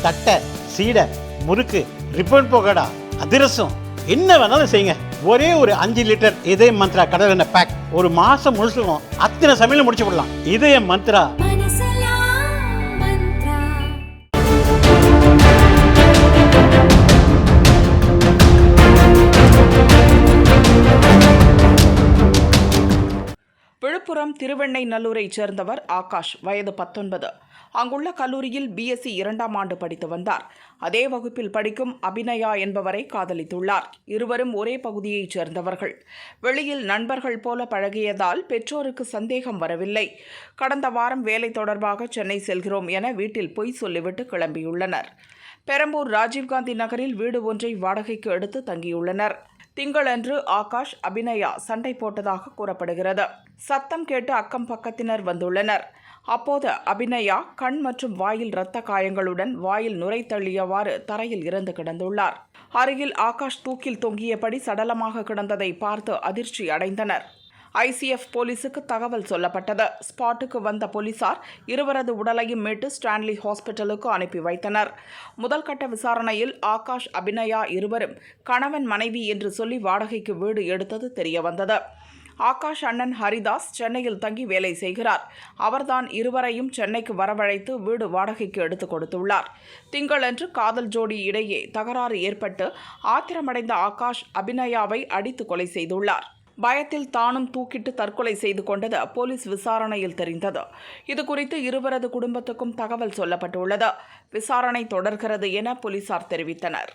தட்டை, சீடை, முறுக்கு, ரிப்பன் பக்கோடா, அதிரசம் என்ன வேணாலும் செய்யுங்க. ஒரே ஒரு 5 லிட்டர் இதய மந்த்ரா கடல் எண்ணெய் பேக் ஒரு மாசம் முழுசுக்கும் அத்தனை சமையலும் முடிச்சு விடலாம். இதய மந்த்ரா. விழுப்புரம் திருவெண்ணைநல்லூரைச் சேர்ந்தவர் ஆகாஷ், வயது 19. அங்குள்ள கல்லூரியில் பிஎஸ்சி 2ஆம் ஆண்டு படித்து வந்தார். அதே வகுப்பில் படிக்கும் அபிநயா என்பவரை காதலித்துள்ளார். இருவரும் ஒரே பகுதியைச் சேர்ந்தவர்கள். வெளியில் நண்பர்கள் போல பழகியதால் பெற்றோருக்கு சந்தேகம் வரவில்லை. கடந்த வாரம் வேலை தொடர்பாக சென்னை செல்கிறோம் என வீட்டில் பொய் சொல்லிவிட்டு கிளம்பியுள்ளனர். பெரம்பூர் ராஜீவ்காந்தி நகரில் வீடு ஒன்றை வாடகைக்கு எடுத்து தங்கியுள்ளனர். திங்களன்று ஆகாஷ், அபிநயா சண்டை போட்டதாக கூறப்படுகிறது. சத்தம் கேட்டு அக்கம் பக்கத்தினர் வந்துள்ளனர். அப்போது அபிநயா கண் மற்றும் வாயில் இரத்த காயங்களுடன் வாயில் நுரை தள்ளியவாறு தரையில் இறந்து கிடந்துள்ளார். அருகில் ஆகாஷ் தூக்கில் தொங்கியபடி சடலமாக கிடந்ததை பார்த்து அதிர்ச்சி அடைந்தனர். ஐசிஎஃப் போலீசுக்கு தகவல் சொல்லப்பட்டது. ஸ்பாட்டுக்கு வந்த போலீசார் இருவரது உடலையும் மீட்டு ஸ்டான்லி ஹாஸ்பிட்டலுக்கு அனுப்பி வைத்தனர். முதல் கட்ட விசாரணையில் ஆகாஷ், அபிநயா இருவரும் கணவன் மனைவி என்று சொல்லி வாடகைக்கு வீடு எடுத்தது தெரியவந்தது. ஆகாஷ் அண்ணன் ஹரிதாஸ் சென்னையில் தங்கி வேலை செய்கிறார். அவர்தான் இருவரையும் சென்னைக்கு வரவழைத்து வீடு வாடகைக்கு எடுத்து கொடுத்துள்ளார். திங்களன்று காதல் ஜோடி இடையே தகராறு ஏற்பட்டு ஆத்திரமடைந்த ஆகாஷ் அபிநயாவை அடித்து கொலை செய்துள்ளார். பயத்தில் தானும் தூக்கிட்டு தற்கொலை செய்து கொண்டது போலீஸ் விசாரணையில் தெரிந்தது. இதுகுறித்து இருவரது குடும்பத்துக்கும் தகவல் சொல்லப்பட்டுள்ளது. விசாரணை தொடர்கிறது என போலீசார் தெரிவித்தனர்.